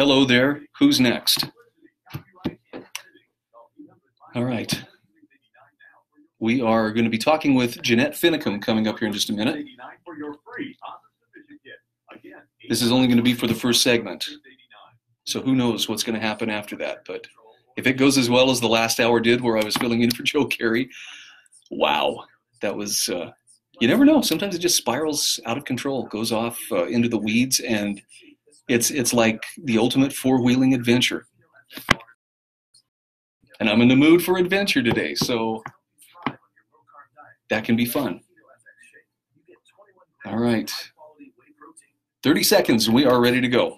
Hello there. Who's next? All right. We are going to be talking with Jeanette Finicum coming up here in just a minute. This is only going to be for the first segment. So who knows what's going to happen after that. But if it goes as well as the last hour did where I was filling in for Joe Carey, wow. That was, you never know. Sometimes it just spirals out of control, goes off into the weeds, and it's like the ultimate four-wheeling adventure. And I'm in the mood for adventure today, so that can be fun. All right. 30 seconds, and we are ready to go.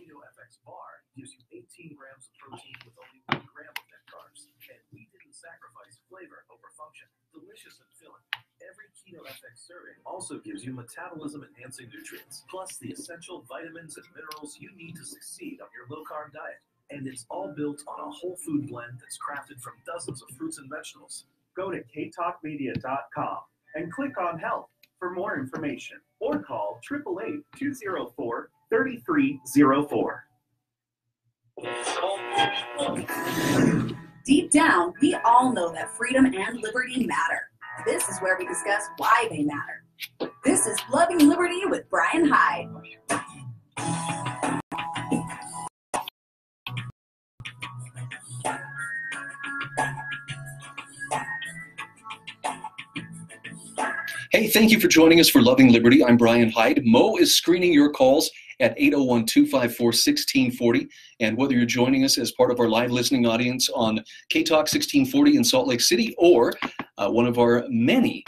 Also gives you metabolism-enhancing nutrients, plus the essential vitamins and minerals you need to succeed on your low-carb diet. And it's all built on a whole food blend that's crafted from dozens of fruits and vegetables. Go to ktalkmedia.com and click on Help for more information, or call 888-204-3304. Deep down, we all know that freedom and liberty matter. This is where we discuss why they matter. This is Loving Liberty with Bryan Hyde. Hey, thank you for joining us for Loving Liberty. I'm Bryan Hyde. Mo is screening your calls at 801-254-1640. And whether you're joining us as part of our live listening audience on K-Talk 1640 in Salt Lake City, or one of our many,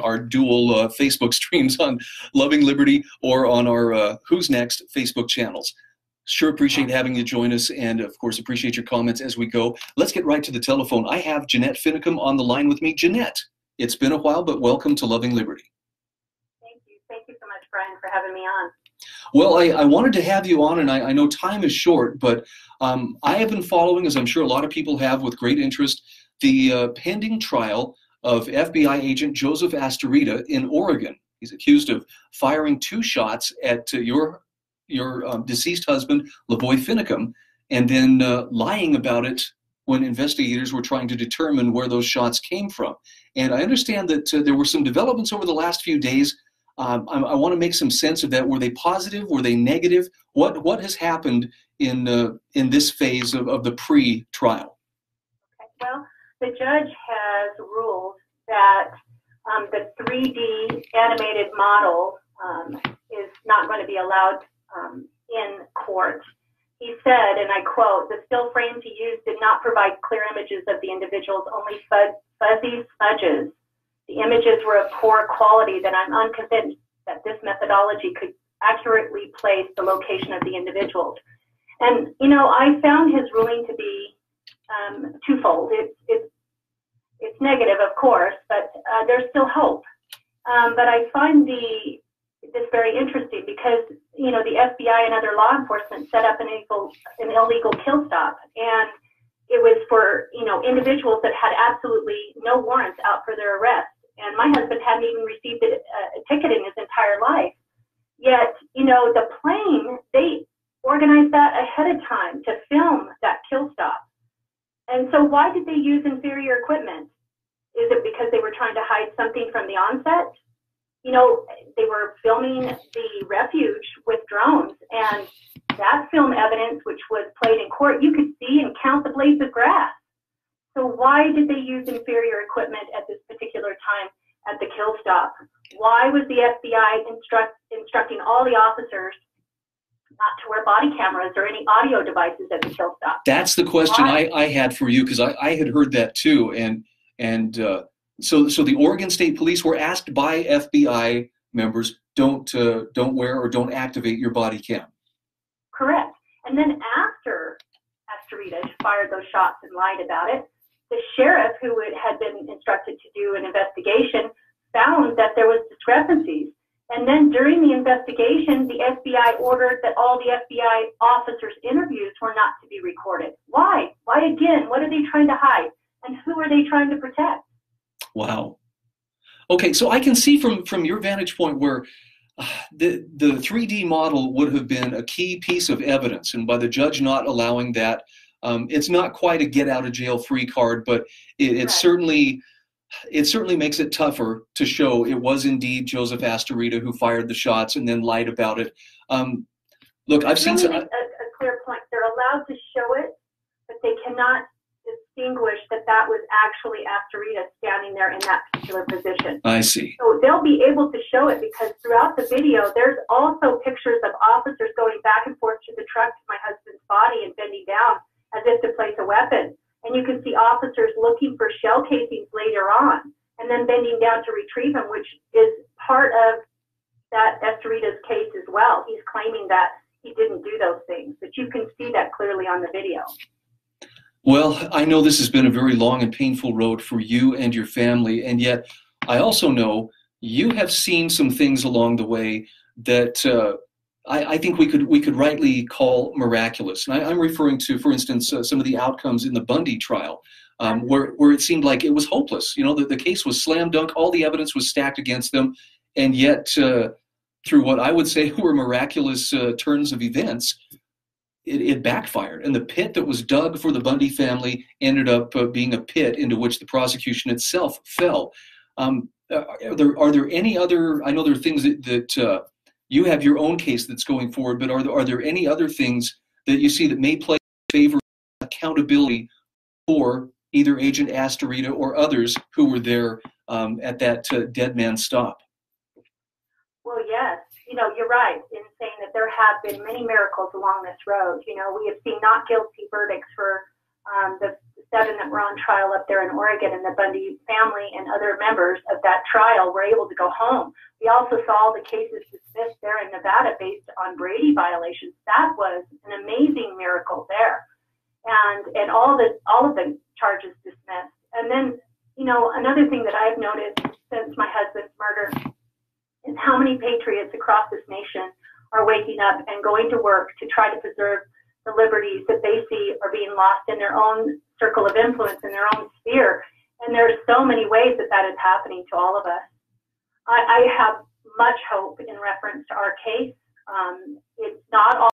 our dual Facebook streams on Loving Liberty or on our Who's Next Facebook channels. Sure appreciate having you join us, and of course appreciate your comments as we go. Let's get right to the telephone. I have Jeanette Finicum on the line with me. Jeanette, it's been a while, but welcome to Loving Liberty. Thank you. Thank you so much, Bryan, for having me on. Well, I wanted to have you on, and I know time is short, but I have been following, as I'm sure a lot of people have with great interest, the pending trial of FBI agent Joseph Astorita in Oregon. He's accused of firing 2 shots at your deceased husband, LaVoy Finicum, and then lying about it when investigators were trying to determine where those shots came from. And I understand that there were some developments over the last few days. I want to make some sense of that. Were they positive? Were they negative? What has happened in this phase of the pre-trial? Okay. Well, the judge has ruled that the 3D animated model is not going to be allowed in court. He said, and I quote, "The still frames he used did not provide clear images of the individuals, only fuzzy smudges. The images were of poor quality that I'm unconvinced that this methodology could accurately place the location of the individuals." And, you know, I found his ruling to be twofold. It's negative, of course, but there's still hope. But I find this very interesting because, you know, the FBI and other law enforcement set up an illegal kill stop, and it was for, you know, individuals that had absolutely no warrants out for their arrest. And my husband hadn't even received a ticket in his entire life. Yet, you know, the plane, they organized that ahead of time to film that kill stop. And so why did they use inferior equipment? Is it because they were trying to hide something from the onset? You know, they were filming the Refuge with drones, and that film evidence, which was played in court, you could see and count the blades of grass. So why did they use inferior equipment at this particular time at the kill stop? Why was the FBI instructing all the officers not to wear body cameras or any audio devices at the kill stop? That's the question I had for you, because I had heard that too, so the Oregon State Police were asked by FBI members, don't wear or don't activate your body cam. Correct. And then after Astorita fired those shots and lied about it, the sheriff, who had been instructed to do an investigation, found that there was discrepancies. And then during the investigation, the FBI ordered that all the FBI officers' interviews were not to be recorded. Why? Why again? What are they trying to hide? And who are they trying to protect? Wow. Okay, so I can see from your vantage point where The 3D model would have been a key piece of evidence, and by the judge not allowing that, it's not quite a get out of jail free card, but it certainly makes it tougher to show it was indeed Joseph Astorita who fired the shots and then lied about it. Look, I've seen a clear point. They're allowed to show it, but they cannot distinguish that was actually Astorita standing there in that particular position. I see. So they'll be able to show it because throughout the video, there's also pictures of officers going back and forth to the truck to my husband's body and bending down as if to place a weapon. And you can see officers looking for shell casings later on and then bending down to retrieve them, which is part of that Astorita's case as well. He's claiming that he didn't do those things, but you can see that clearly on the video. Well, I know this has been a very long and painful road for you and your family, and yet I also know you have seen some things along the way that I think we could rightly call miraculous. And I'm referring to, for instance, some of the outcomes in the Bundy trial, where it seemed like it was hopeless. You know, the case was slam dunk, all the evidence was stacked against them, and yet through what I would say were miraculous turns of events, it backfired. And the pit that was dug for the Bundy family ended up being a pit into which the prosecution itself fell. Are there any other, I know there are things that you have your own case that's going forward, but are there any other things that you see that may play in favor of accountability for either Agent Astorita or others who were there at that dead man stop? Well, yes. You know, you're right in saying that there have been many miracles along this road. You know, we have seen not guilty verdicts for the 7 that were on trial up there in Oregon, and the Bundy family and other members of that trial were able to go home. We also saw the cases dismissed there in Nevada based on Brady violations. That was an amazing miracle there, and all of the charges dismissed. And then, you know, another thing that I've noticed since my husband's murder is how many patriots across this nation are waking up and going to work to try to preserve the liberties that they see are being lost in their own circle of influence, in their own sphere. And there's so many ways that is happening to all of us. I have much hope in reference to our case. It's not all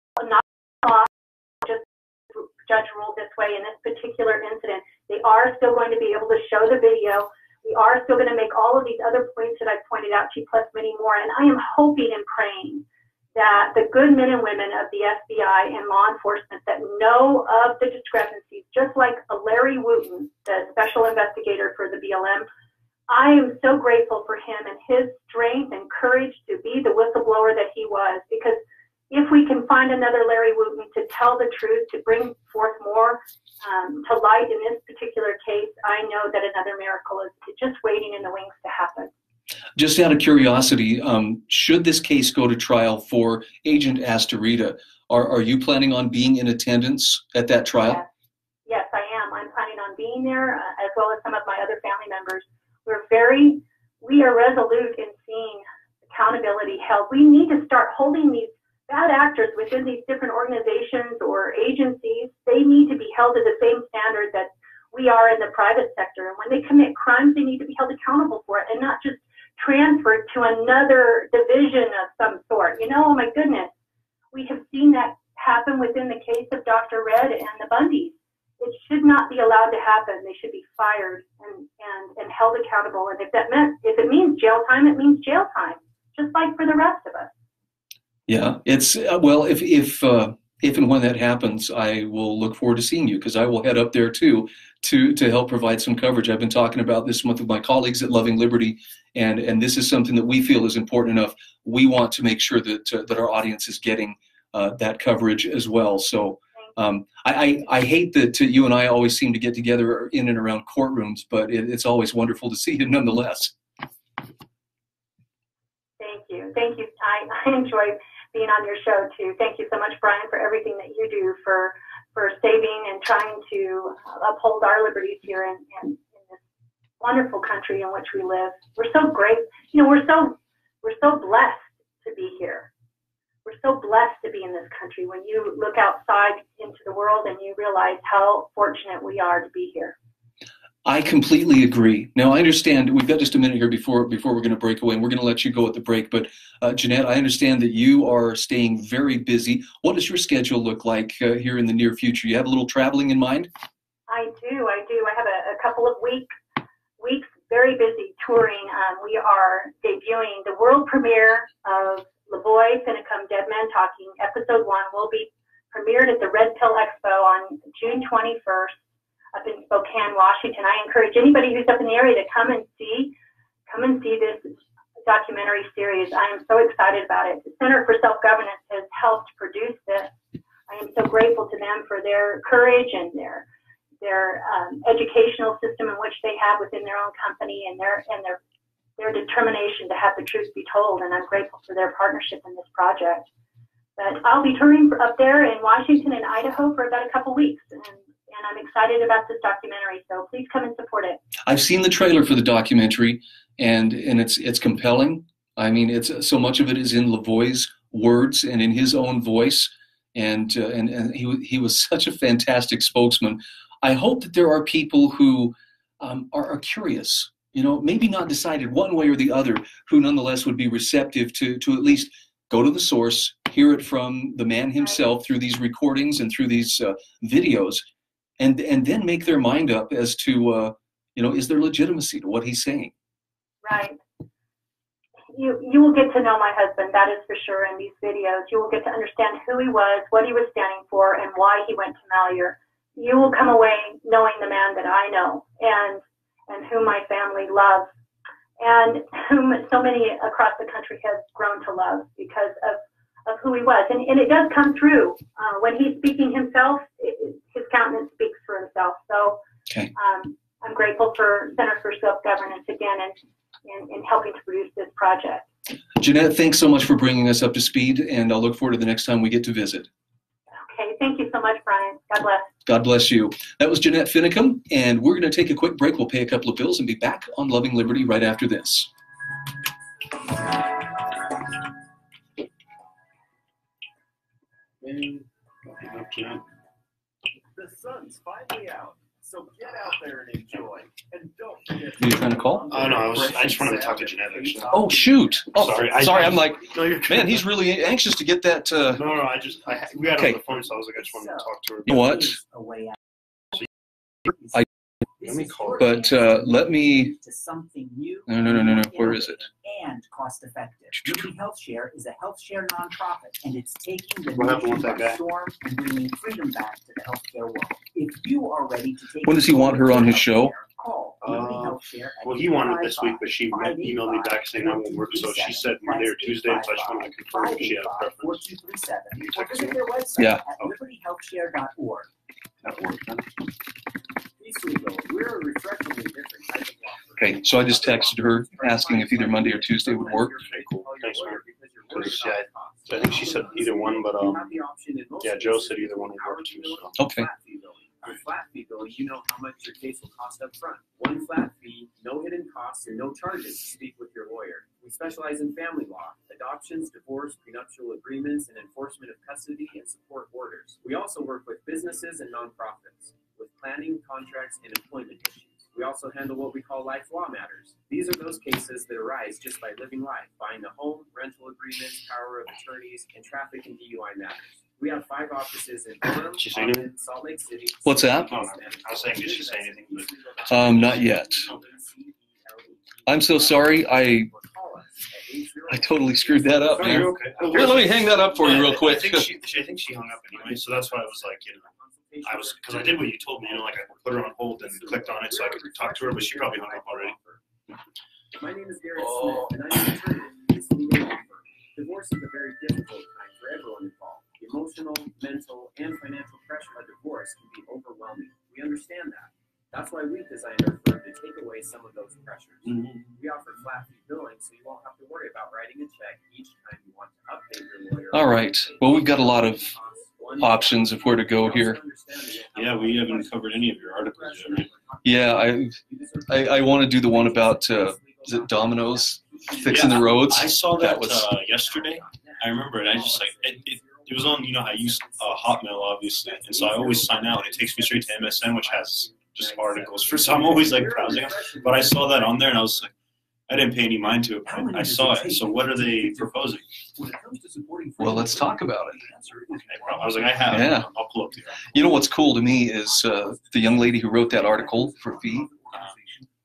just the judge ruled this way in this particular incident. They are still going to be able to show the video. We are still going to make all of these other points that I've pointed out to you, plus many more. And I am hoping and praying that the good men and women of the FBI and law enforcement that know of the discrepancies, just like Larry Wooten, the special investigator for the BLM, I am so grateful for him and his strength and courage to be the whistleblower that he was. Because if we can find another Larry Wooten to tell the truth, to bring forth more to light in this particular case, I know that another miracle is just waiting in the wings to happen. Just out of curiosity, should this case go to trial for Agent Astorita, are you planning on being in attendance at that trial? Yes, I am. I'm planning on being there, as well as some of my other family members. We are resolute in seeing accountability held. We need to start holding these bad actors within these different organizations or agencies. They need to be held to the same standard that we are in the private sector. And when they commit crimes, they need to be held accountable for it and not just transferred to another division of some sort. You know, oh my goodness, we have seen that happen within the case of Dr. Red and the Bundys. It should not be allowed to happen. They should be fired and held accountable. And if it means jail time, it means jail time, just like for the rest of us. Yeah, it's well, if and when that happens, I will look forward to seeing you, because I will head up there too to help provide some coverage. I've been talking about this month with my colleagues at Loving Liberty, and this is something that we feel is important enough. We want to make sure that our audience is getting that coverage as well. So I hate that you and I always seem to get together in and around courtrooms, but it's always wonderful to see you nonetheless. Thank you. I enjoy being on your show too. Thank you so much, Bryan, for everything that you do for saving and trying to uphold our liberties here in this wonderful country in which we live. We're so great. You know, we're so blessed to be here. We're so blessed to be in this country. When you look outside into the world and you realize how fortunate we are to be here. I completely agree. Now, I understand we've got just a minute here before we're going to break away, and we're going to let you go at the break. But Jeanette, I understand that you are staying very busy. What does your schedule look like here in the near future? You have a little traveling in mind? I do. I have a couple of weeks very busy touring. We are debuting the world premiere of LaVoy Finicum, Dead Man Talking. Episode 1 will be premiered at the Red Pill Expo on June 21st up in Spokane, Washington. I encourage anybody who's up in the area to come and see this documentary series. I am so excited about it. The Center for Self-Governance has helped produce this. I am so grateful to them for their courage and their educational system in which they have within their own company and their determination to have the truth be told. And I'm grateful for their partnership in this project. But I'll be touring up there in Washington and Idaho for about a couple weeks, and I'm excited about this documentary. So please come and support it. I've seen the trailer for the documentary, and it's compelling. I mean, it's so much of it is in LaVoy's words and in his own voice, and he was such a fantastic spokesman. I hope that there are people who are curious, maybe not decided one way or the other, who nonetheless would be receptive to at least go to the source, hear it from the man himself through these recordings and through these videos, and then make their mind up as to, is there legitimacy to what he's saying? Right. You will get to know my husband, that is for sure, in these videos. You will get to understand who he was, what he was standing for, and why he went to Malheur. You will come away knowing the man that I know and whom my family loves, and whom so many across the country have grown to love because of who he was. And it does come through. When he's speaking himself, his countenance speaks for himself. So okay. I'm grateful for Center for Self-Governance again and helping to produce this project. Jeanette, thanks so much for bringing us up to speed, and I'll look forward to the next time we get to visit. Okay, thank you so much, Bryan. God bless. God bless you. That was Jeanette Finicum, and we're going to take a quick break. We'll pay a couple of bills and be back on Loving Liberty right after this. The sun's finally out, so get out there and enjoy. And don't forget. Are you trying to call? Oh no, I just wanted to talk to Jeanette actually. Oh shoot! Oh, sorry. I'm like, no, you're man, he's really anxious to get that. No, we got on the phone, so I was like, I just wanted to talk to her. You know what? Let me call her. But let me. To something new. No. Where is it? And cost effective. Liberty Health Share is a health share nonprofit, and it's taking the What happened with nation that by guy? storm and bringing freedom back to the healthcare world. If you are ready to take When does he want her on his show? Call Liberty Health Share at Well, he wanted it this week, but she emailed me back saying I won't work, so she said Monday or Tuesday, so I just wanted to confirm if she had a preference. 4237. You Or text visit her? their website Yeah. at libertyhealthshare.org. That worked, huh? We're a refreshingly different type of offer. Okay, so I just texted her asking if either Monday or Tuesday would work. Okay, cool. Thanks, man. Yeah, I think she said either one, but yeah, Joe said either one would work too. So. Okay. With flat fee billing, you know how much your case will cost up front. One flat fee, no hidden costs, and no charges to speak with your lawyer. We specialize in family law, adoptions, divorce, prenuptial agreements, and enforcement of custody and support orders. We also work with businesses and nonprofits with planning, contracts, and employment issues. We also handle what we call life law matters. These are those cases that arise just by living life, buying a home, rental agreements, power of attorneys, and traffic and DUI matters. We have 5 offices in Durham, Ammon, Salt Lake City. What's that? Oh, no. I was saying, did she say anything? But... Not yet. I'm so sorry. I totally screwed that up, Oh, man. you're okay. Here, let me hang that up for you real quick. I think she hung up anyway, so that's why I was like, because I did what you told me, I put her on hold and clicked on it so I could talk to her, but she probably hung up already. My name is Garrett Smith, and I'm an attorney at this legal law firm. Divorce is a very difficult time for everyone involved. The emotional, mental, and financial pressure of divorce can be overwhelming. We understand that. That's why we designed our firm to take away some of those pressures. Mm-hmm. We offer flat fee billing, so you won't have to worry about writing a check each time you want to update your lawyer. All right. Well, we've got a lot of options of where to go here. Yeah, we haven't covered any of your articles yet, right? Yeah, I want to do the one about is it Domino's fixing the roads? I saw that, was yesterday. I remember it. I just it was on, I use Hotmail obviously, and so I always sign out. It takes me straight to MSN, which has just articles. So I'm always like browsing, but I saw that on there and I was like, I didn't pay any mind to it. But I saw it. So what are they proposing? Well, let's talk about it. I was like, I have. Yeah. I'll pull up the article. You know what's cool to me is the young lady who wrote that article for Fee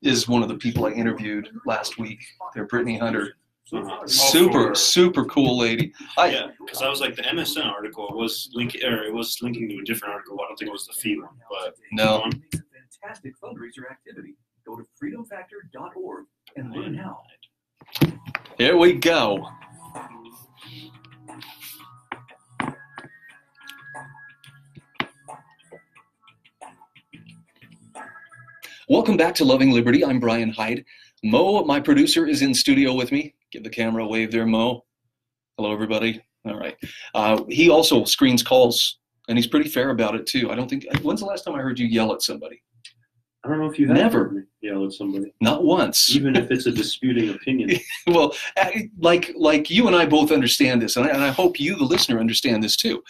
is one of the people I interviewed last week. They're Brittany Hunter. Super cool lady. Yeah, because I was like, the MSN article was linking to a different article. I don't think it was the Fee one, but no. It's a fantastic fundraiser activity. Go to freedomfactor.org and learn how. Here we go. Welcome back to Loving Liberty. I'm Bryan Hyde. Mo, my producer, is in studio with me. Give the camera a wave there, Mo. Hello, everybody. All right. He also screens calls, and he's pretty fair about it, too. I don't think... When's the last time I heard you yell at somebody? I don't know if you have Never heard me yell at somebody. Not once. Even if it's a disputing opinion. Well, like you and I both understand this, and I hope you, the listener, understand this, too.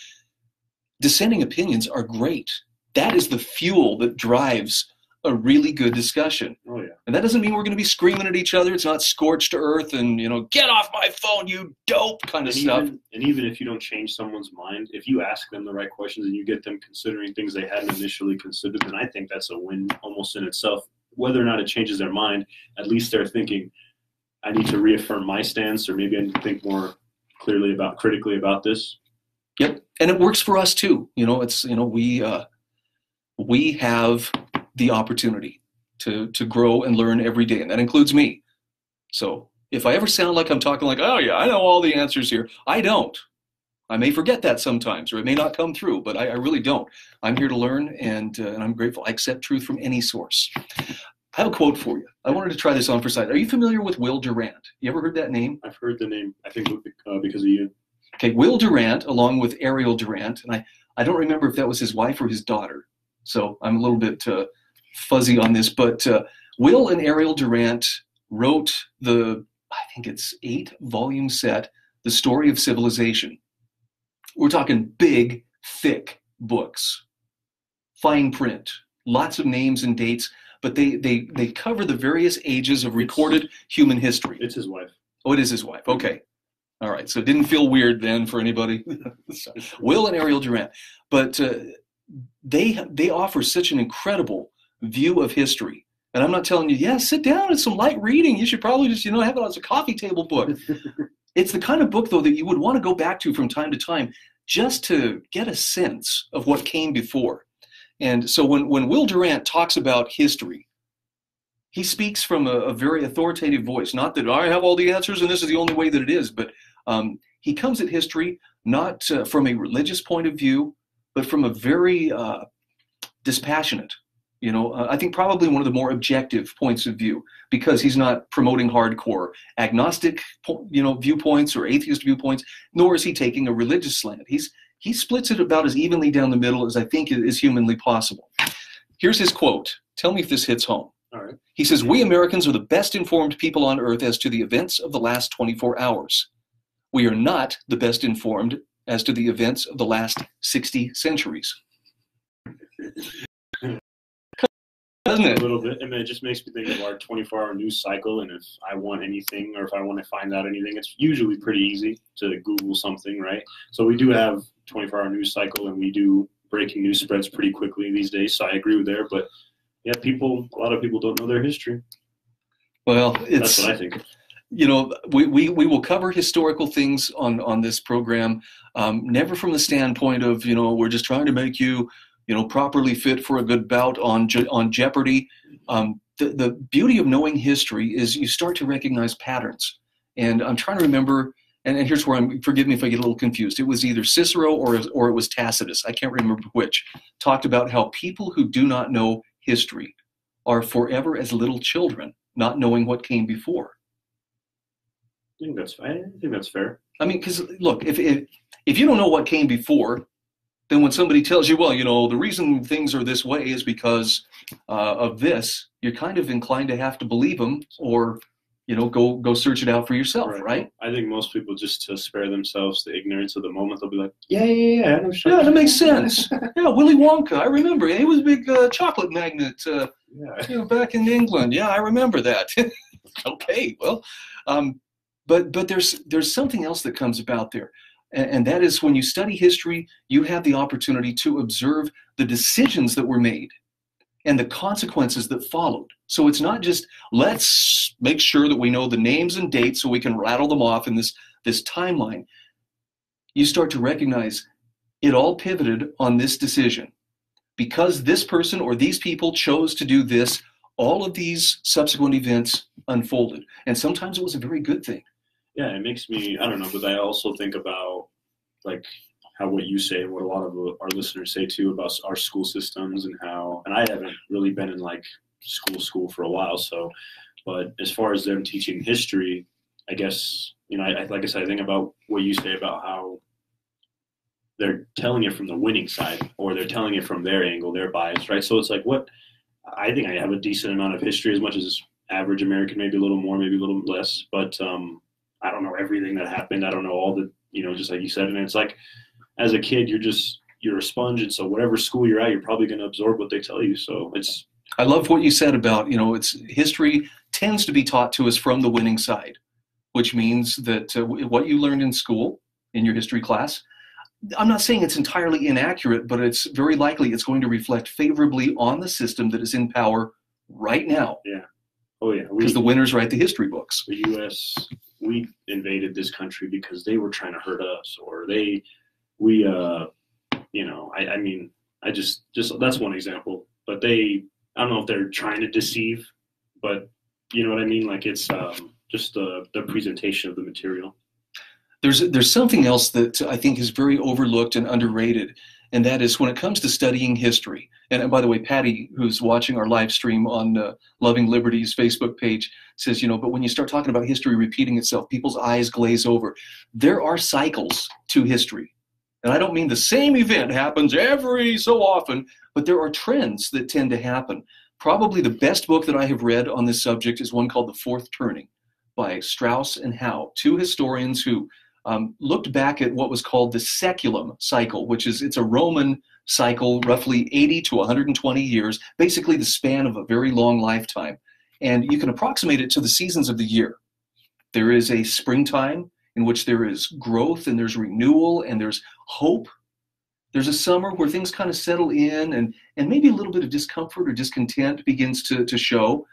Dissenting opinions are great. That is the fuel that drives a really good discussion. Oh, yeah. And that doesn't mean we're going to be screaming at each other. It's not scorched earth and, get off my phone, you dope kind of stuff. And even if you don't change someone's mind, if you ask them the right questions and you get them considering things they hadn't initially considered, then I think that's a win almost in itself. Whether or not it changes their mind, at least they're thinking, I need to reaffirm my stance, or maybe I need to think more critically about this. Yep. And it works for us too. We have the opportunity to grow and learn every day, and that includes me. So if I ever sound like I'm talking like, oh yeah, I know all the answers here, I don't. I may forget that sometimes, or it may not come through, but I really don't. I'm here to learn, and I'm grateful. I accept truth from any source. I have a quote for you. I wanted to try this on for size. Are you familiar with Will Durant? You ever heard that name? I've heard the name, I think because of you. Okay, Will Durant, along with Ariel Durant, and I don't remember if that was his wife or his daughter, so I'm a little bit fuzzy on this, but Will and Ariel Durant wrote I think it's 8-volume set, The Story of Civilization. We're talking big, thick books, fine print, lots of names and dates, but they cover the various ages of recorded human history. It's his wife. Oh, it is his wife. Okay. All right. So it didn't feel weird then for anybody. Will and Ariel Durant. But they offer such an incredible view of history. And I'm not telling you, sit down, it's some light reading. You should probably just, have it as a coffee table book. It's the kind of book, though, that you would want to go back to from time to time just to get a sense of what came before. And so when Will Durant talks about history, he speaks from a very authoritative voice. Not that I have all the answers and this is the only way that it is, but he comes at history not from a religious point of view, but from a very dispassionate, I think probably one of the more objective points of view, because he's not promoting hardcore agnostic, viewpoints or atheist viewpoints, nor is he taking a religious slant. He splits it about as evenly down the middle as I think is humanly possible. Here's his quote. Tell me if this hits home. All right. He says, "We Americans are the best informed people on earth as to the events of the last 24 hours. We are not the best informed as to the events of the last 60 centuries." Doesn't it? A little bit. I mean, it just makes me think of our 24-hour news cycle, and if I want anything or if I want to find out anything, it's usually pretty easy to Google something, right? So we do have 24-hour news cycle, and we do breaking news spreads pretty quickly these days, so I agree with there. But yeah, a lot of people don't know their history. Well, that's what I think. We will cover historical things on this program, never from the standpoint of, we're just trying to make you, properly fit for a good bout on Jeopardy. The beauty of knowing history is you start to recognize patterns. And I'm trying to remember, and here's where forgive me if I get a little confused. It was either Cicero or it was Tacitus, I can't remember which, talked about how people who do not know history are forever as little children, not knowing what came before. I think that's fair. I mean, because look, if you don't know what came before, then when somebody tells you, well, the reason things are this way is because of this, you're kind of inclined to have to believe them or go search it out for yourself, right? I think most people, just to spare themselves the ignorance of the moment, they'll be like, yeah, I know. Yeah, that makes sense. Yeah, Willy Wonka, I remember. He was a big chocolate magnate back in England. Yeah, I remember that. Okay, well, but there's something else that comes about there. And that is, when you study history, you have the opportunity to observe the decisions that were made and the consequences that followed. So it's not just, let's make sure that we know the names and dates so we can rattle them off in this timeline. You start to recognize it all pivoted on this decision. Because this person or these people chose to do this, all of these subsequent events unfolded. And sometimes it was a very good thing. Yeah, it makes me, I don't know, but I also think about like how what you say and what a lot of our listeners say too about our school systems and I haven't really been in like school for a while. So, but as far as them teaching history, I guess, like I said, I think about what you say about how they're telling it from the winning side, or they're telling it from their angle, their bias, right? So it's like, I think I have a decent amount of history, as much as average American, maybe a little more, maybe a little less, but I don't know everything that happened. I don't know all the, just like you said. And it's like, as a kid, you're a sponge. And so whatever school you're at, you're probably going to absorb what they tell you. So I love what you said about, it's history tends to be taught to us from the winning side, which means that what you learned in school, in your history class, I'm not saying it's entirely inaccurate, but it's very likely it's going to reflect favorably on the system that is in power right now. Yeah. Oh, yeah. Because the winners write the history books. The U.S., we invaded this country because they were trying to hurt us, or that's one example. But I don't know if they're trying to deceive, but you know what I mean? Like it's just the presentation of the material. There's something else that I think is very overlooked and underrated, and that is when it comes to studying history. And by the way, Patty, who's watching our live stream on Loving Liberty's Facebook page, says, but when you start talking about history repeating itself, people's eyes glaze over. There are cycles to history. And I don't mean the same event happens every so often, but there are trends that tend to happen. Probably the best book that I have read on this subject is one called The Fourth Turning by Strauss and Howe, two historians who looked back at what was called the Saeculum cycle, it's a Roman cycle, roughly 80 to 120 years, basically the span of a very long lifetime. And you can approximate it to the seasons of the year. There is a springtime in which there is growth and there's renewal and there's hope. There's a summer where things kind of settle in and maybe a little bit of discomfort or discontent begins to show.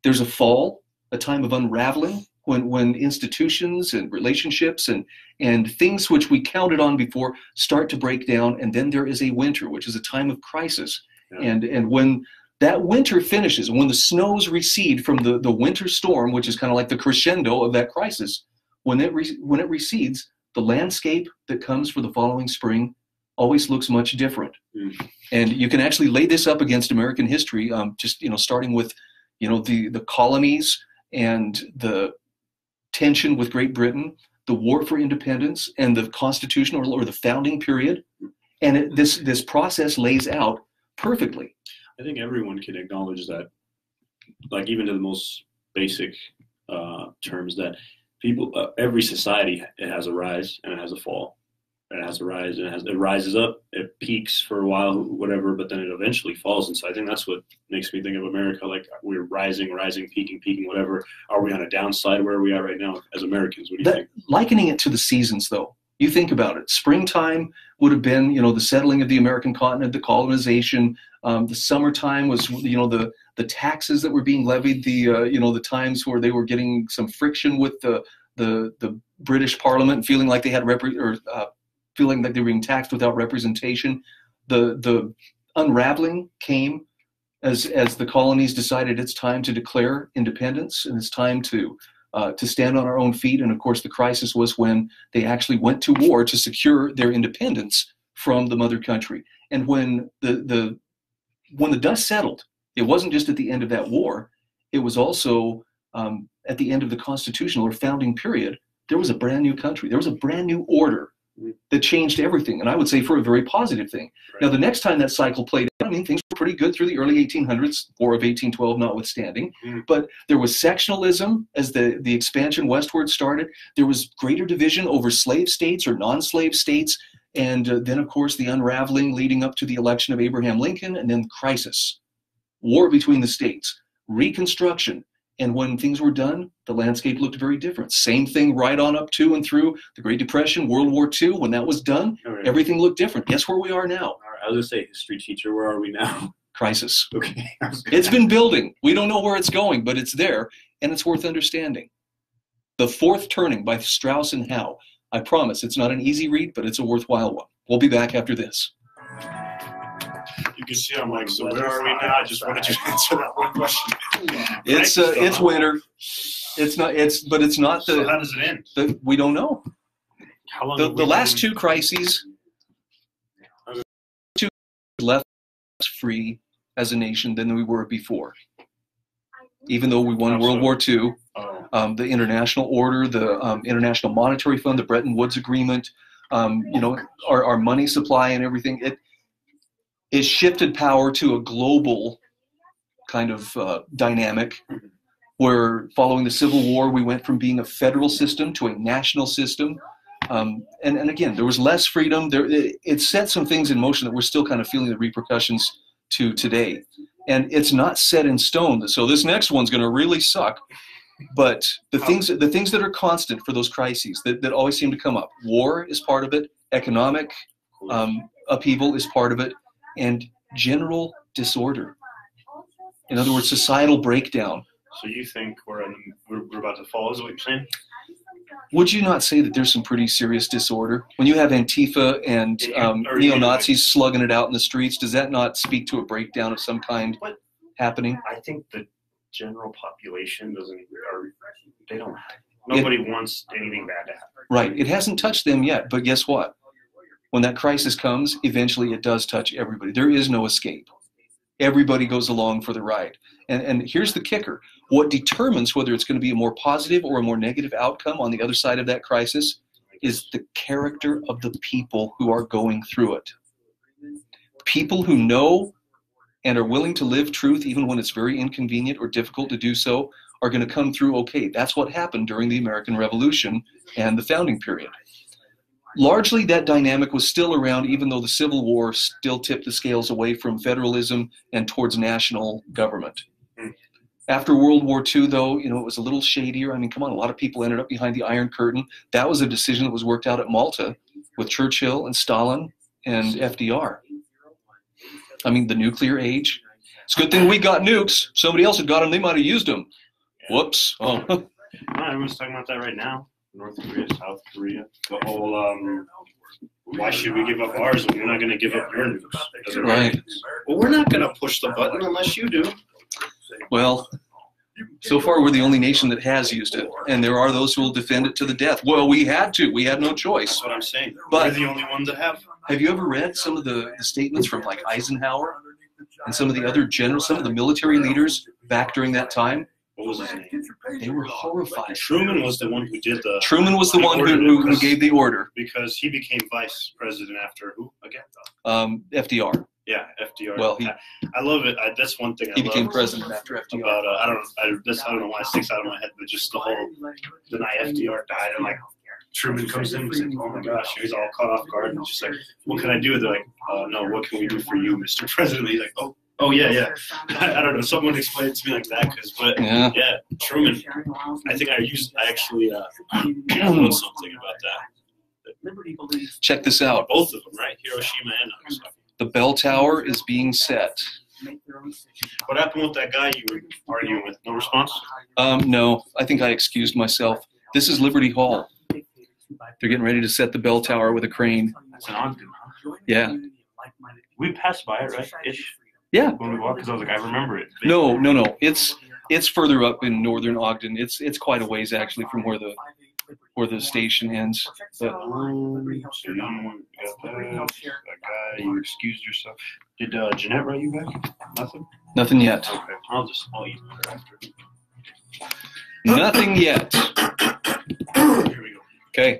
There's a fall, a time of unraveling, when institutions and relationships and things which we counted on before start to break down. And then there is a winter, which is a time of crisis. Yeah. And when that winter finishes, when the snows recede from the winter storm, which is kind of like the crescendo of that crisis, when it recedes, the landscape that comes for the following spring always looks much different. Mm. And you can actually lay this up against American history, starting with, the colonies and the tension with Great Britain, the war for independence, and the Constitution or the founding period. And this process lays out perfectly. I think everyone can acknowledge that, like even to the most basic terms, that people, every society, it has a rise and it has a fall. It has a rise and it rises up, it peaks for a while, whatever, but then it eventually falls. And so I think that's what makes me think of America. Like we're rising, peaking, whatever. Are we on a downside where we are right now as Americans? What do you think? Likening it to the seasons, though, you think about it. Springtime would have been, the settling of the American continent, the colonization. The summertime was, the taxes that were being levied, the times where they were getting some friction with the British Parliament, feeling like they had feeling like they were being taxed without representation. The unraveling came as the colonies decided it's time to declare independence and it's time to stand on our own feet. And of course, the crisis was when they actually went to war to secure their independence from the mother country. And when the dust settled, it wasn't just at the end of that war. It was also at the end of the constitutional or founding period. There was a brand new country. There was a brand new order that changed everything, and I would say for a very positive thing. Right. Now, the next time that cycle played out, I mean, things were pretty good through the early 1800s, War of 1812 notwithstanding. But there was sectionalism as the expansion westward started. There was greater division over slave states or non-slave states. And then, of course, the unraveling leading up to the election of Abraham Lincoln, and then crisis, war between the states, Reconstruction. And when things were done, the landscape looked very different. Same thing right on up to and through the Great Depression, World War II. When that was done, everything looked different. Guess where we are now? I was going to say, history teacher, where are we now? Crisis. Okay. It's been building. We don't know where it's going, but it's there, and it's worth understanding. The Fourth Turning by Strauss and Howe. I promise it's not an easy read, but it's a worthwhile one. We'll be back after this. You can see I'm like, so where are we now? I just wanted you to answer that one question. It's winter. But it's not the. So how does it end? We don't know. How long The last two crises, left us free as a nation than we were before. Even though we won World War II, the international order, the International Monetary Fund, the Bretton Woods Agreement, our money supply and everything, it shifted power to a global kind of dynamic where following the Civil War, we went from being a federal system to a national system. And again, there was less freedom. It set some things in motion that we're still kind of feeling the repercussions to today. And it's not set in stone. So this next one's going to really suck. But the things that are constant for those crises that always seem to come up, war is part of it, economic upheaval is part of it, and general disorder. In other words, societal breakdown. So you think we're about to fall, is what you're saying? Would you not say that there's some pretty serious disorder? When you have Antifa and neo-Nazis slugging it out in the streets, does that not speak to a breakdown of some kind happening? I think the general population nobody wants anything bad to happen. Right. It hasn't touched them yet, but guess what? When that crisis comes, eventually it does touch everybody. There is no escape. Everybody goes along for the ride. And here's the kicker. What determines whether it's going to be a more positive or a more negative outcome on the other side of that crisis is the character of the people who are going through it. People who know and are willing to live truth even when it's very inconvenient or difficult to do so are going to come through okay. That's what happened during the American Revolution and the founding period. Largely, that dynamic was still around, even though the Civil War still tipped the scales away from federalism and towards national government. After World War II, though, it was a little shadier. I mean, come on, a lot of people ended up behind the Iron Curtain. That was a decision that was worked out at Malta with Churchill and Stalin and FDR. I mean, the nuclear age. It's a good thing we got nukes. Somebody else had got them. They might have used them. Whoops. Oh. No, everyone's talking about that right now. North Korea, South Korea. The whole, why should we give up ours when you're not going to give up your nukes? Right. Well, we're not going to push the button unless you do. Well, so far we're the only nation that has used it, and there are those who will defend it to the death. Well, we had to. We had no choice. That's what I'm saying. But we're the only ones that have. Have you ever read some of the statements from like Eisenhower and some of the other generals, some of the military leaders back during that time? What was his name? They were horrified. Truman was the one who did the... Truman was the one who gave the order. Because he became vice president after who again? FDR. Yeah, FDR. Well, I love it. That's one thing I love. He became president after FDR. About, I don't know why it sticks out of my head, but just the whole, the night FDR died, and like, Truman comes in and he's like, oh my gosh, he's all caught off guard, and just like, what can I do? They're like, no, what can we do for you, Mr. President? He's like, oh yeah. I don't know. Someone explained it to me like that, yeah, Truman. I think I actually wrote something about that. Check this out. Both of them, right? Hiroshima and Nagasaki. The bell tower is being set. What happened with that guy you were arguing with? No response? No, I think I excused myself. This is Liberty Hall. They're getting ready to set the bell tower with a crane. That's in Ogden, huh? Yeah. We passed by it, right? Ish. Yeah. When we walked, because I was like, I remember it. No. It's further up in northern Ogden. It's quite a ways actually from where the station ends. But that guy, you excused yourself. Did Jeanette write you back? Nothing yet. Okay, I'll email her after. Nothing yet. Here we go. Okay.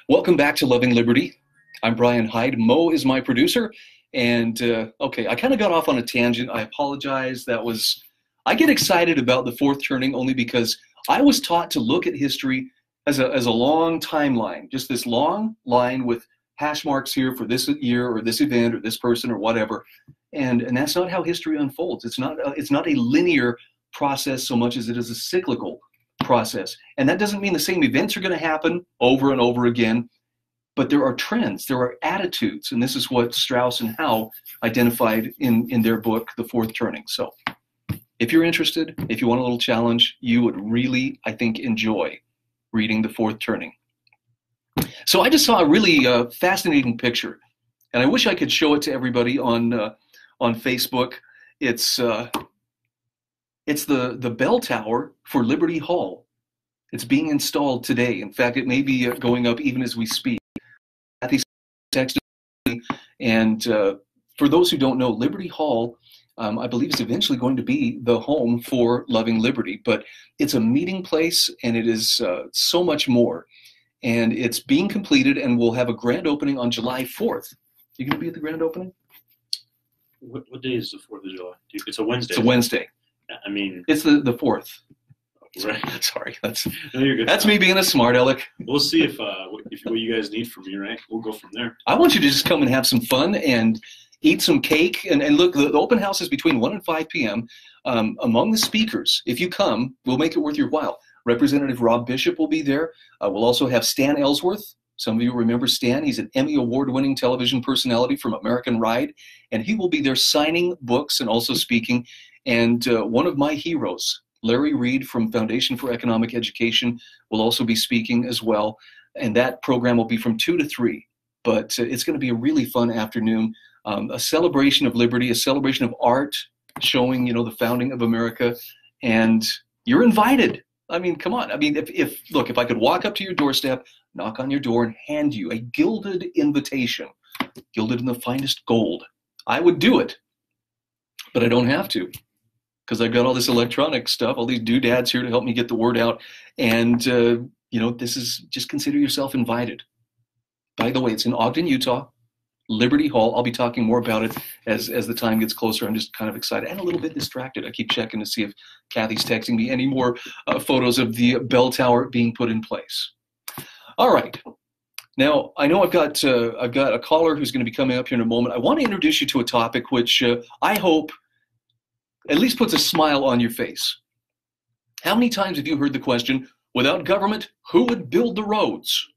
Welcome back to Loving Liberty. I'm Bryan Hyde. Mo is my producer. And, okay, I kind of got off on a tangent. I apologize. I get excited about the fourth turning only because I was taught to look at history as a long timeline, just this long line with hash marks here for this year or this event or this person or whatever. And that's not how history unfolds. It's not a linear process so much as it is a cyclical process. And that doesn't mean the same events are going to happen over and over again, but there are trends, there are attitudes, and this is what Strauss and Howe identified in their book, The Fourth Turning. So if you're interested, if you want a little challenge, you would really, I think, enjoy reading The Fourth Turning. So I just saw a really fascinating picture, and I wish I could show it to everybody on Facebook. It's the bell tower for Liberty Hall. It's being installed today. In fact, it may be going up even as we speak. Kathy texted me, and for those who don't know, Liberty Hall, I believe, is eventually going to be the home for Loving Liberty. But it's a meeting place, and it is so much more. And it's being completed, and we'll have a grand opening on July 4th. You going to be at the grand opening? What day is the 4th of July? It's a Wednesday. It's a Wednesday. I mean, it's the 4th. Right. Sorry, no, you're good. That's me being a smart aleck. We'll see if what you guys need from me, right? We'll go from there. I want you to just come and have some fun and eat some cake. And look, the open house is between 1 and 5 p.m. Among the speakers, if you come, we'll make it worth your while. Representative Rob Bishop will be there. We'll also have Stan Ellsworth. Some of you remember Stan. He's an Emmy Award-winning television personality from American Ride, and he will be there signing books and also speaking. And one of my heroes, Larry Reed from Foundation for Economic Education, will also be speaking as well. And that program will be from 2 to 3. But it's going to be a really fun afternoon, a celebration of liberty, a celebration of art, showing, the founding of America. And you're invited. I mean, come on. I mean, if I could walk up to your doorstep, knock on your door, and hand you a gilded invitation, gilded in the finest gold, I would do it. But I don't have to, because I've got all this electronic stuff, all these doodads here to help me get the word out. And, this is, just consider yourself invited. By the way, it's in Ogden, Utah, Liberty Hall. I'll be talking more about it as the time gets closer. I'm just kind of excited and a little bit distracted. I keep checking to see if Kathy's texting me any more photos of the bell tower being put in place. All right. Now, I know I've got a caller who's going to be coming up here in a moment. I want to introduce you to a topic which I hope at least puts a smile on your face. How many times have you heard the question, without government, who would build the roads?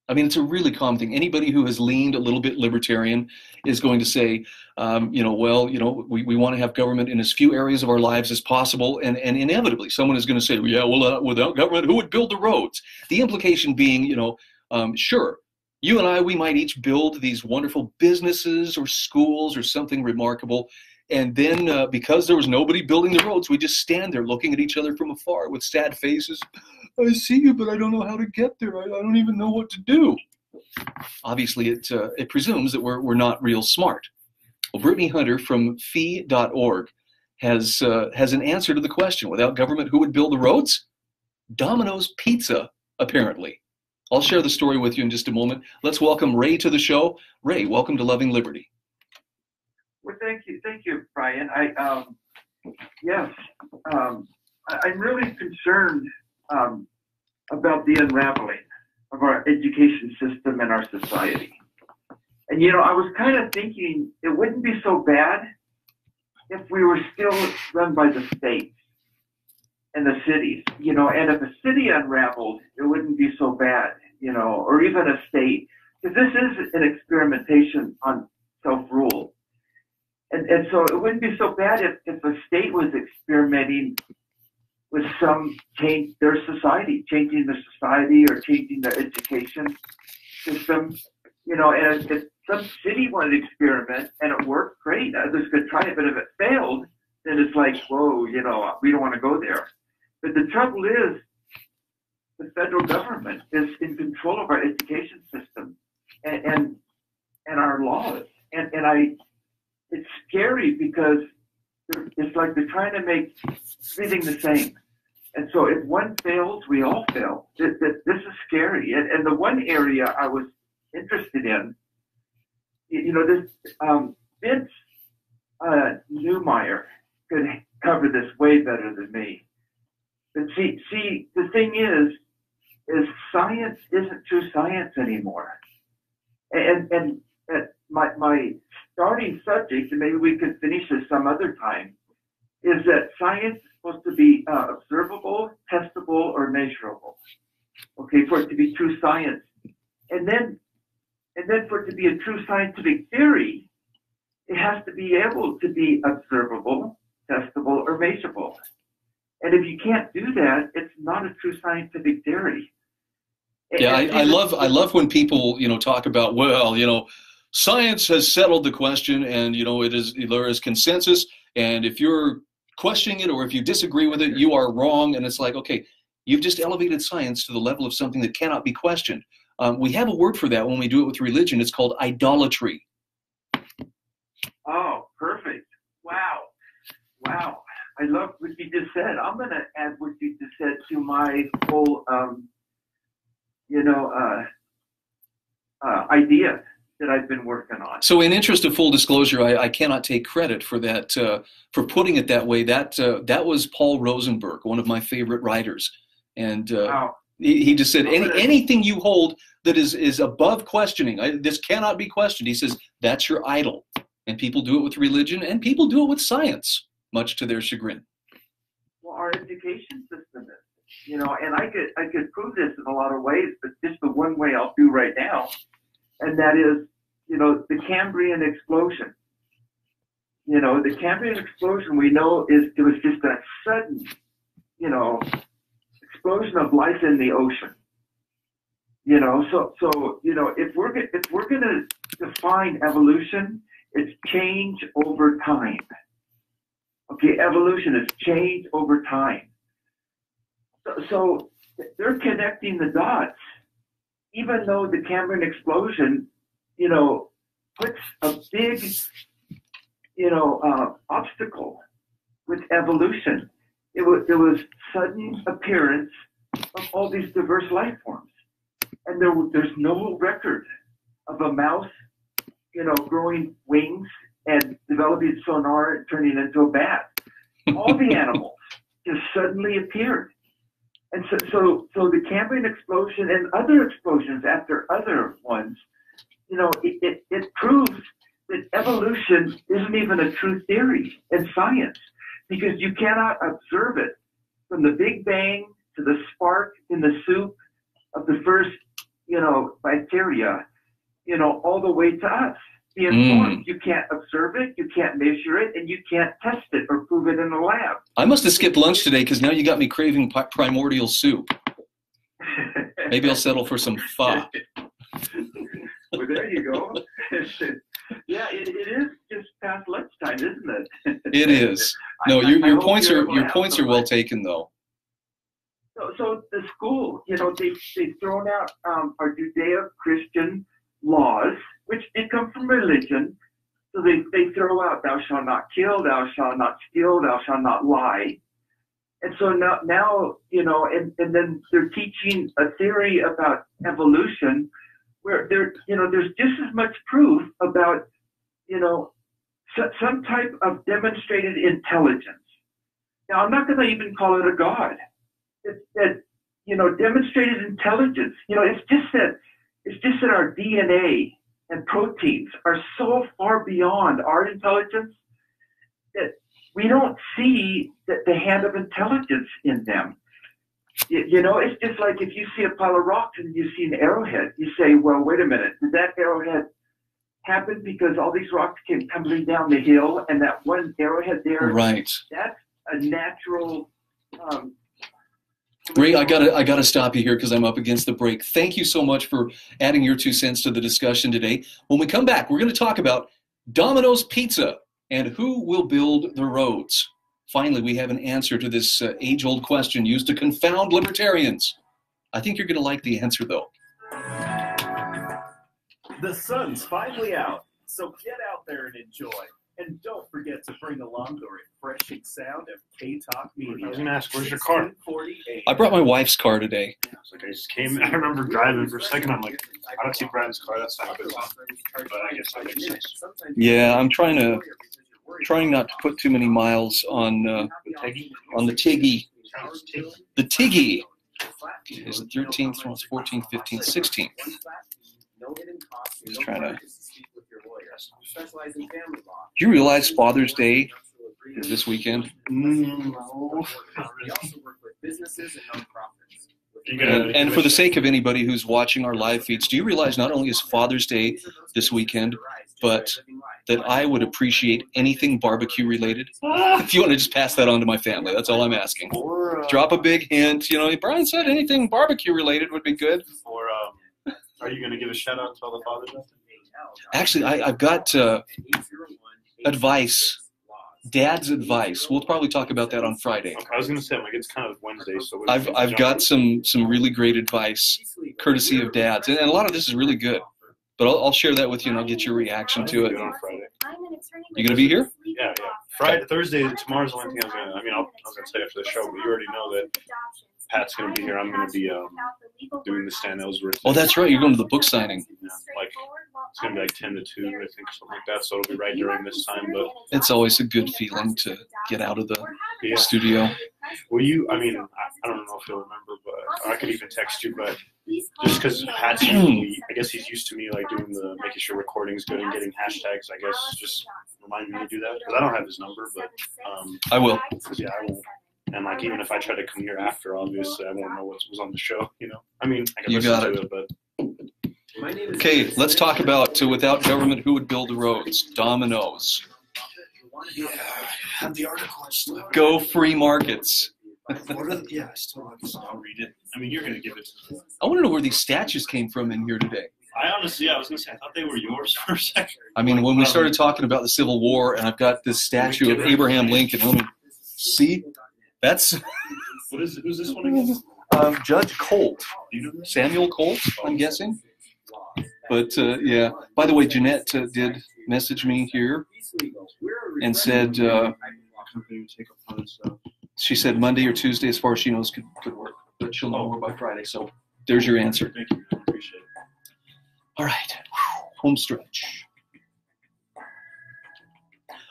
I mean, it's a really common thing. Anybody who has leaned a little bit libertarian is going to say, we want to have government in as few areas of our lives as possible. And inevitably, someone is going to say, without government, who would build the roads? The implication being, sure, you and I, we might each build these wonderful businesses or schools or something remarkable. And then because there was nobody building the roads, we just stand there looking at each other from afar with sad faces. I see you, but I don't know how to get there. I don't even know what to do. Obviously, it presumes that we're not real smart. Well, Brittany Hunter from fee.org has an answer to the question. Without government, who would build the roads? Domino's Pizza, apparently. I'll share the story with you in just a moment. Let's welcome Ray to the show. Ray, welcome to Loving Liberty. Well, thank you, Bryan. I'm really concerned about the unraveling of our education system and our society. And I was kind of thinking it wouldn't be so bad if we were still run by the states and the cities, and if a city unraveled, it wouldn't be so bad, or even a state, because this is an experimentation on self-rule. And so it wouldn't be so bad if a state was experimenting with some change their society, changing the society or changing the education system, and if some city wanted to experiment and it worked, great, others could try it, but if it failed, then it's like, whoa, we don't want to go there. But the trouble is, the federal government is in control of our education system and our laws. It's scary because it's like they're trying to make everything the same. And so if one fails, we all fail. This is scary. And the one area I was interested in, this Vince Newmeyer could cover this way better than me. But see, the thing is science isn't true science anymore. And my starting subject, and maybe we could finish this some other time, is that science is supposed to be observable, testable, or measurable. Okay, for it to be true science. And then for it to be a true scientific theory, it has to be able to be observable, testable, or measurable. And if you can't do that, it's not a true scientific theory. Yeah, I love when people, talk about, science has settled the question, and there is consensus, and if you're questioning it or if you disagree with it, you are wrong. And it's like, okay, you've just elevated science to the level of something that cannot be questioned. We have a word for that when we do it with religion. It's called idolatry. Oh, perfect. Wow. I love what you just said. I'm going to add what you just said to my whole, idea that I've been working on. So in interest of full disclosure, I cannot take credit for that, for putting it that way. That was Paul Rosenberg, one of my favorite writers. And he just said, anything you hold that is above questioning, this cannot be questioned. He says, that's your idol. And people do it with religion, and people do it with science, much to their chagrin. Well, our education system is, and I could prove this in a lot of ways, but just the one way I'll do right now, and that is, the Cambrian explosion. The Cambrian explosion, we know it was just a sudden, explosion of life in the ocean. So if we're gonna define evolution, it's change over time. Okay, evolution is change over time. So they're connecting the dots, even though the Cambrian explosion, puts a big, obstacle with evolution. It was sudden appearance of all these diverse life forms, and there's no record of a mouse, growing wings and developing sonar and turning into a bat. All the animals just suddenly appeared. And so the Cambrian explosion and other explosions after other ones, it proves that evolution isn't even a true theory in science, because you cannot observe it from the Big Bang to the spark in the soup of the first, bacteria, all the way to us being formed. You can't observe it, you can't measure it, and you can't test it or prove it in a lab. I must have skipped lunch today, because now you got me craving primordial soup. Maybe I'll settle for some pho. Well, there you go. Yeah, it is just past lunchtime, isn't it? It is. No, your points are well taken, though. So the school, they've thrown out our Judeo-Christian laws, which they come from religion. So they throw out, thou shalt not kill, thou shalt not steal, thou shalt not lie. And so now and then they're teaching a theory about evolution, where there's just as much proof about, some type of demonstrated intelligence. Now, I'm not going to even call it a god. It's that, demonstrated intelligence. It's just that our DNA and proteins are so far beyond our intelligence that we don't see the hand of intelligence in them. It's just like if you see a pile of rocks and you see an arrowhead, you say, well, wait a minute, did that arrowhead happen because all these rocks came tumbling down the hill and that one arrowhead there? Right. That's a natural... Ray, I gotta stop you here because I'm up against the break. Thank you so much for adding your 2 cents to the discussion today. When we come back, we're going to talk about Domino's Pizza and who will build the roads. Finally, we have an answer to this age-old question used to confound libertarians. I think you're going to like the answer, though. The sun's finally out, so get out there and enjoy. And don't forget to bring along the refreshing sound of K-Talk Media. I was going to ask, where's your car? I brought my wife's car today. I was like, I just came. I remember driving for a second. I'm like, I don't see Brian's car. That's not good. But I guess that makes sense. Yeah, I'm trying not to put too many miles on the Tiggy. The Tiggy is the 13th, 14th, 15th, 16th. Just trying to. Do you realize Father's Day is this weekend? No. And for the sake of anybody who's watching our live feeds, do you realize not only is Father's Day this weekend, but that I would appreciate anything barbecue related? If you want to just pass that on to my family, that's all I'm asking. Drop a big hint. You know, Brian said anything barbecue related would be good. Or are you going to give a shout out to all the fathers? Actually, I've got advice. Dad's advice. We'll probably talk about that on Friday. Okay, I was going to say, like, it's kind of Wednesday, so I've got some really great advice, courtesy of Dad's, and a lot of this is really good. But I'll share that with you, and I'll get your reaction to it. On Friday. You gonna be here? Yeah. Thursday, tomorrow's the only thing I was going to. I mean, I was going to say after the show, but you already know that Pat's going to be here. I'm going to be doing the Stan Ellsworth. Oh, that's right. You're going to the book signing. Yeah, like it's going to be like 10 to 2, I think, something like that. So it'll be right during this time. But it's always a good feeling to get out of the studio. Well, I mean, I don't know if you'll remember, but I could even text you, but just because Pat's usually, I guess he's used to me like doing making sure recording's good and getting hashtags. I guess just remind me to do that because I don't have his number, but I will. Yeah, I won't. And like even if I try to come here after, obviously I won't know what was on the show. You know, I mean, I can listen to it, but. Okay, let's talk about without government, who would build the roads? Dominoes. Yeah, I have the article. Go free markets. Yeah, I still have it. I'll read it. I mean, you're going to give it to me. I want to know where these statues came from in here today. I honestly, I was going to say, I thought they were yours for a second. I mean, when we started talking about the Civil War, and I've got this statue of Abraham Lincoln. Let me see. That's. Who's this one again? Judge Colt. Samuel Colt, I'm guessing. But, yeah. By the way, Jeanette did message me here and said, she said Monday or Tuesday, as far as she knows, could work. But she'll know more by Friday. So there's your answer. Thank you. I appreciate it. All right. Home stretch.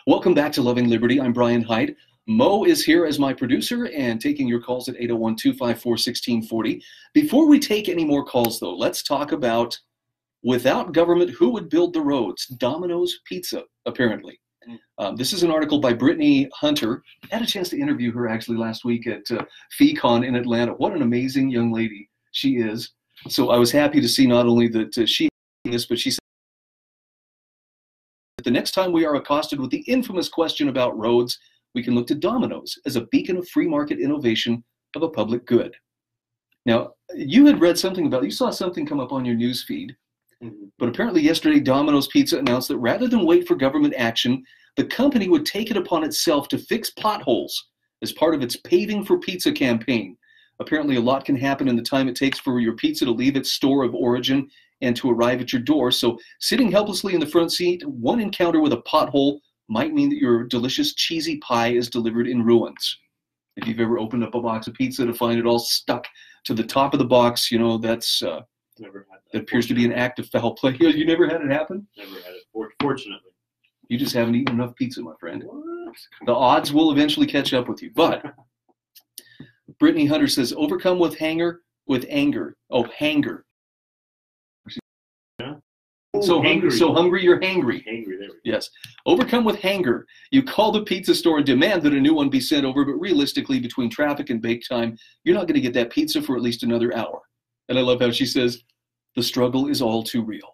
Welcome back to Loving Liberty. I'm Bryan Hyde. Mo is here as my producer and taking your calls at 801-254-1640. Before we take any more calls, though, let's talk about without government, who would build the roads? Domino's Pizza, apparently. This is an article by Brittany Hunter. I had a chance to interview her actually last week at FeeCon in Atlanta. What an amazing young lady she is. So I was happy to see not only that she this, but she said the next time we are accosted with the infamous question about roads, we can look to Domino's as a beacon of free market innovation of a public good. Now, you had read something you saw something come up on your news feed, but apparently yesterday Domino's Pizza announced that rather than wait for government action, the company would take it upon itself to fix potholes as part of its Paving for Pizza campaign. Apparently a lot can happen in the time it takes for your pizza to leave its store of origin and to arrive at your door. So sitting helplessly in the front seat, one encounter with a pothole might mean that your delicious cheesy pie is delivered in ruins. If you've ever opened up a box of pizza to find it all stuck to the top of the box, you know, that's never had that. That appears to be an act of foul play. You never had it happen? Never had it, fortunately. You just haven't eaten enough pizza, my friend. What? The odds will eventually catch up with you. But Brittany Hunter says, overcome with anger. Oh, hanger. Yeah. So hungry, you're hangry. Hangry, there we go. Yes. Overcome with hanger. You call the pizza store and demand that a new one be sent over, but realistically, between traffic and bake time, you're not going to get that pizza for at least another hour. And I love how she says, the struggle is all too real.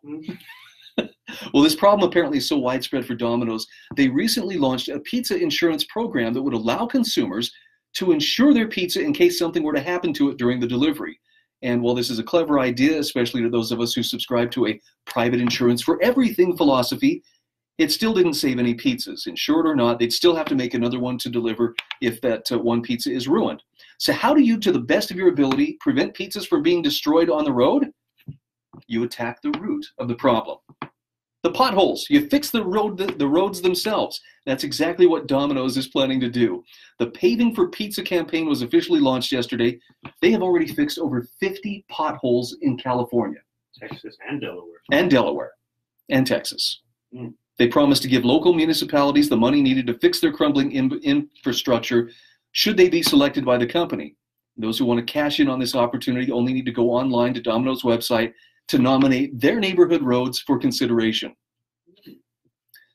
Well, this problem apparently is so widespread for Domino's, they recently launched a pizza insurance program that would allow consumers to insure their pizza in case something were to happen to it during the delivery. And while this is a clever idea, especially to those of us who subscribe to a private insurance for everything philosophy, it still didn't save any pizzas. Insured or not, they'd still have to make another one to deliver if that one pizza is ruined. So how do you, to the best of your ability, prevent pizzas from being destroyed on the road? You attack the root of the problem. The potholes. You fix the roads themselves. That's exactly what Domino's is planning to do. The Paving for Pizza campaign was officially launched yesterday. They have already fixed over 50 potholes in California. Texas and Delaware. And Delaware. And Texas. Mm. They promised to give local municipalities the money needed to fix their crumbling infrastructure should they be selected by the company. Those who want to cash in on this opportunity only need to go online to Domino's website to nominate their neighborhood roads for consideration.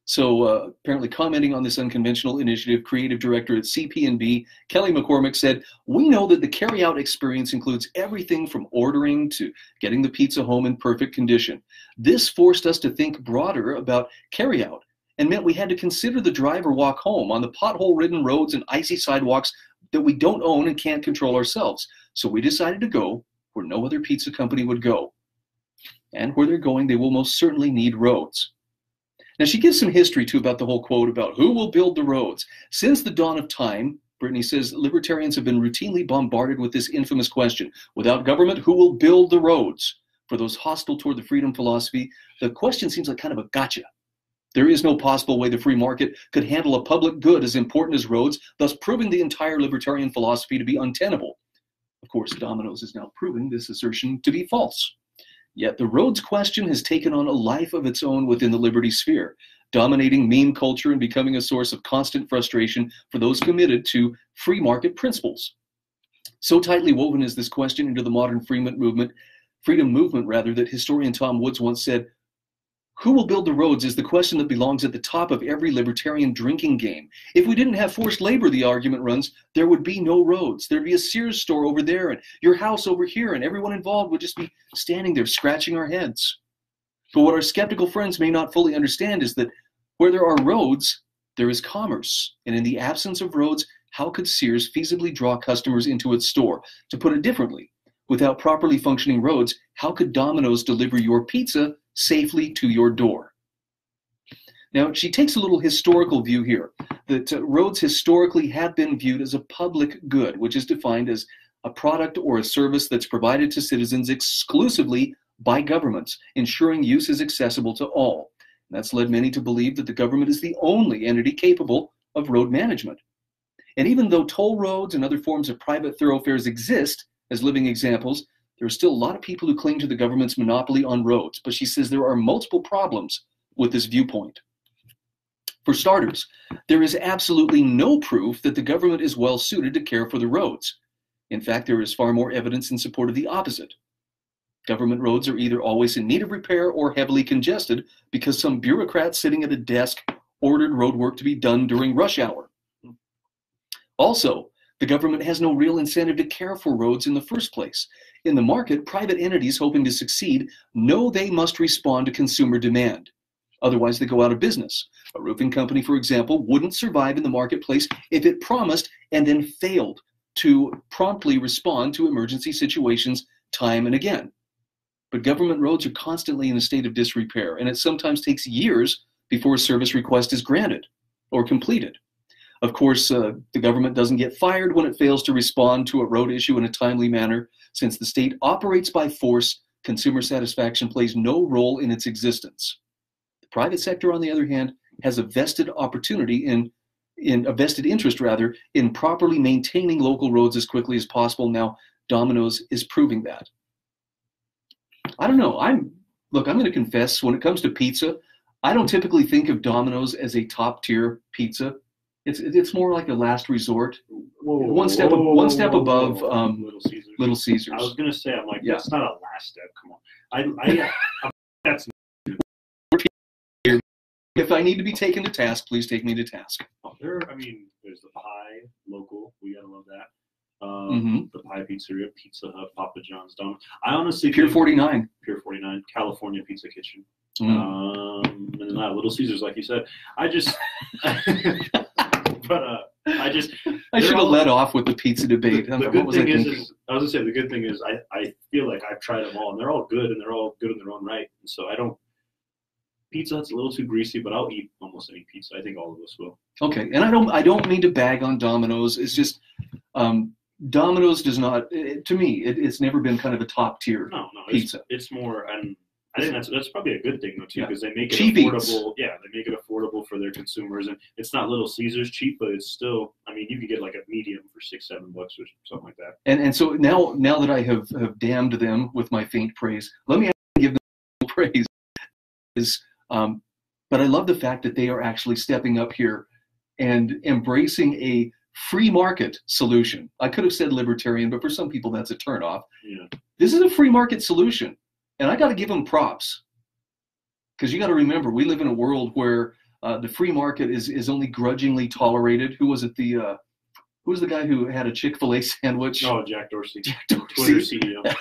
So apparently commenting on this unconventional initiative, creative director at CP&B, Kelly McCormick, said, "We know that the carry-out experience includes everything from ordering to getting the pizza home in perfect condition. This forced us to think broader about carry-out and meant we had to consider the drive or walk home on the pothole-ridden roads and icy sidewalks that we don't own and can't control ourselves. So we decided to go where no other pizza company would go. And where they're going, they will most certainly need roads." Now, she gives some history, too, about the whole quote about who will build the roads. Since the dawn of time, Brittany says, libertarians have been routinely bombarded with this infamous question. Without government, who will build the roads? For those hostile toward the freedom philosophy, the question seems like kind of a gotcha. There is no possible way the free market could handle a public good as important as roads, thus proving the entire libertarian philosophy to be untenable. Of course, Domino's is now proving this assertion to be false. Yet the roads question has taken on a life of its own within the liberty sphere, dominating meme culture and becoming a source of constant frustration for those committed to free market principles. So tightly woven is this question into the modern freedom movement, that historian Tom Woods once said, "Who will build the roads is the question that belongs at the top of every libertarian drinking game. If we didn't have forced labor," the argument runs, "there would be no roads. There'd be a Sears store over there and your house over here, and everyone involved would just be standing there scratching our heads." But what our skeptical friends may not fully understand is that where there are roads, there is commerce. And in the absence of roads, how could Sears feasibly draw customers into its store? To put it differently, without properly functioning roads, how could Domino's deliver your pizza safely to your door? Now, she takes a little historical view here, that roads historically have been viewed as a public good, which is defined as a product or a service that's provided to citizens exclusively by governments, ensuring use is accessible to all. And that's led many to believe that the government is the only entity capable of road management. And even though toll roads and other forms of private thoroughfares exist as living examples, there are still a lot of people who cling to the government's monopoly on roads, but she says there are multiple problems with this viewpoint. For starters, there is absolutely no proof that the government is well suited to care for the roads. In fact, there is far more evidence in support of the opposite. Government roads are either always in need of repair or heavily congested because some bureaucrat sitting at a desk ordered road work to be done during rush hour. Also, the government has no real incentive to care for roads in the first place. In the market, private entities hoping to succeed know they must respond to consumer demand. Otherwise, they go out of business. A roofing company, for example, wouldn't survive in the marketplace if it promised and then failed to promptly respond to emergency situations time and again. But government roads are constantly in a state of disrepair, and it sometimes takes years before a service request is granted or completed. Of course, the government doesn't get fired when it fails to respond to a road issue in a timely manner. Since the state operates by force, consumer satisfaction plays no role in its existence. The private sector, on the other hand, has a vested opportunity in a vested interest in properly maintaining local roads as quickly as possible. Now, Domino's is proving that. I don't know. I'm going to confess, when it comes to pizza, I don't typically think of Domino's as a top-tier pizza. It's more like a last resort. One step above Little Caesars. I was gonna say, I'm like, that's not a last step. Come on, that's. If I need to be taken to task, please take me to task. There's the Pie local. We gotta love that. The Pie Pizzeria, Pizza Hut, Papa John's, Domino's. I honestly Pier 49, California Pizza Kitchen, and then Little Caesars, like you said. I should have led off with the pizza debate. The good thing is, I was gonna say, the good thing is, I feel like I've tried them all, and they're all good, and they're all good in their own right. And so Pizza Hut's a little too greasy, but I'll eat almost any pizza. I think all of us will. Okay, and I don't mean to bag on Domino's. It's just Domino's does not. To me, it's never been kind of a top tier pizza. It's more, and I think that's probably a good thing though too, because they make it Cheap eats. affordable. Yeah, they make it affordable for their consumers, and it's not Little Caesars cheap, but it's still. I mean, you could get like a medium for $6-7 or something like that. And so now that I have damned them with my faint praise, let me give them praise. But I love the fact that they are actually stepping up here and embracing a free market solution. I could have said libertarian, but for some people that's a turnoff. Yeah. This is a free market solution, and I got to give them props, because you got to remember we live in a world where the free market is only grudgingly tolerated. Who was it? Who was the guy who had a Chick-fil-A sandwich? Oh, Jack Dorsey. Jack Dorsey. Twitter CEO.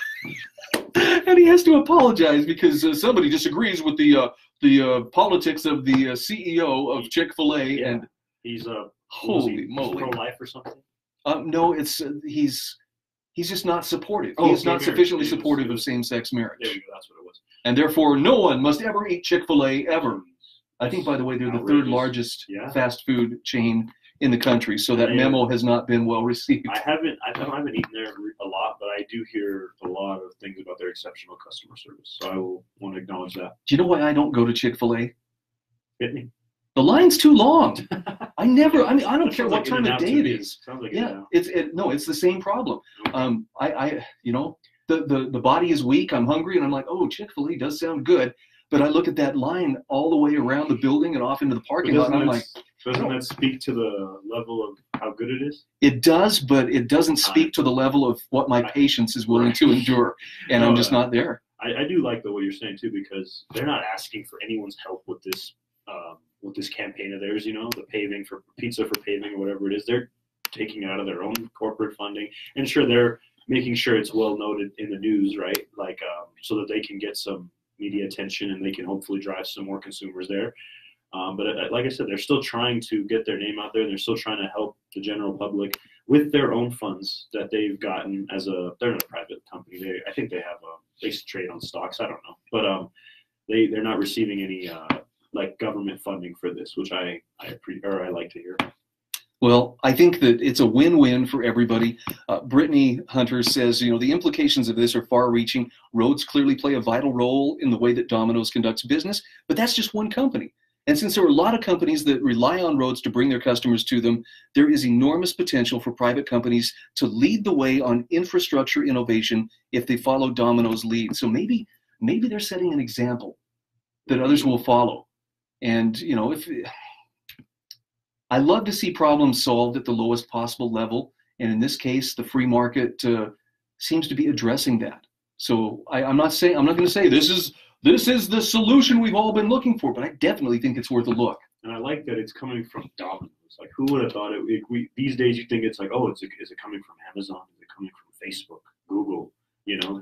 And he has to apologize because somebody disagrees with the politics of the CEO of Chick-fil-A, Yeah. and He's holy moly, pro-life or something. no, it's he's just not supportive. Oh, He's not gay sufficiently marriage. supportive of same-sex marriage, There we go. That's what it was. and therefore no one must ever eat Chick-fil-A ever. I think, by the way, they're the third largest fast food chain in the country, so that memo has not been well received. I haven't eaten there a lot, but I do hear a lot of things about their exceptional customer service. So I will want to acknowledge that. Do you know why I don't go to Chick-fil-A? Hit me. The line's too long. I don't care what like time of day it is. Sounds like Yeah, it's the same problem. The body is weak. I'm hungry, and I'm like, oh, Chick-fil-A does sound good. But I look at that line all the way around the building and off into the parking lot, and I'm like, doesn't that speak to the level of how good it is? it does, but it doesn't speak to the level of what my patience is willing to endure, and I'm just not there. I do like what you're saying too, because they're not asking for anyone's help with this campaign of theirs. You know, the paving for pizza for paving or whatever it is. They're taking it out of their own corporate funding, and sure, they're making sure it's well noted in the news, right? Like so that they can get some media attention and they can hopefully drive some more consumers there. But like I said, they're still trying to get their name out there, and they're still trying to help the general public with their own funds that they've gotten they're not a private company. I think they have they trade on stocks. I don't know, but they're not receiving any like government funding for this, which I like to hear. Well, I think that it's a win-win for everybody. Brittany Hunter says, the implications of this are far-reaching. Roads clearly play a vital role in the way that Domino's conducts business, but that's just one company. And since there are a lot of companies that rely on roads to bring their customers to them, there is enormous potential for private companies to lead the way on infrastructure innovation if they follow Domino's lead. So maybe they're setting an example that others will follow. And, I love to see problems solved at the lowest possible level. And in this case, the free market seems to be addressing that. So I'm not going to say this is the solution we've all been looking for, but I definitely think it's worth a look. And I like that it's coming from Domino's. Like, who would have thought it? These days, you think it's like, oh, is it coming from Amazon? Is it coming from Facebook, Google?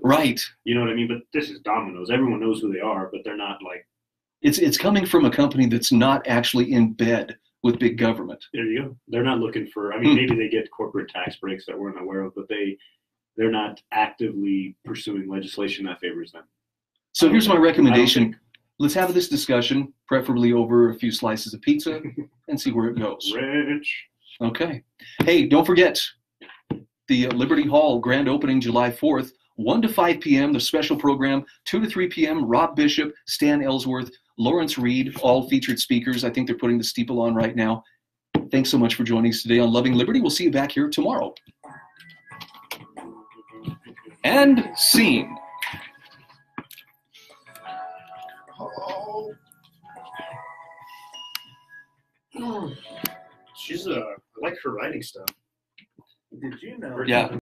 Right. You know what I mean? But this is Domino's. Everyone knows who they are, but they're not like. It's coming from a company that's not actually in bed with big government. There you go. They're not looking for. I mean, maybe they get corporate tax breaks that we're not aware of, but they're not actively pursuing legislation that favors them. So here's my recommendation. Let's have this discussion, preferably over a few slices of pizza, and see where it goes. Rich. Okay. Hey, don't forget the Liberty Hall grand opening July 4th, 1 to 5 p.m., the special program, 2 to 3 p.m., Rob Bishop, Stan Ellsworth, Lawrence Reed, all featured speakers. I think they're putting the steeple on right now. Thanks so much for joining us today on Loving Liberty. We'll see you back here tomorrow. And scene. She's I like her writing stuff. Did you know? Yeah.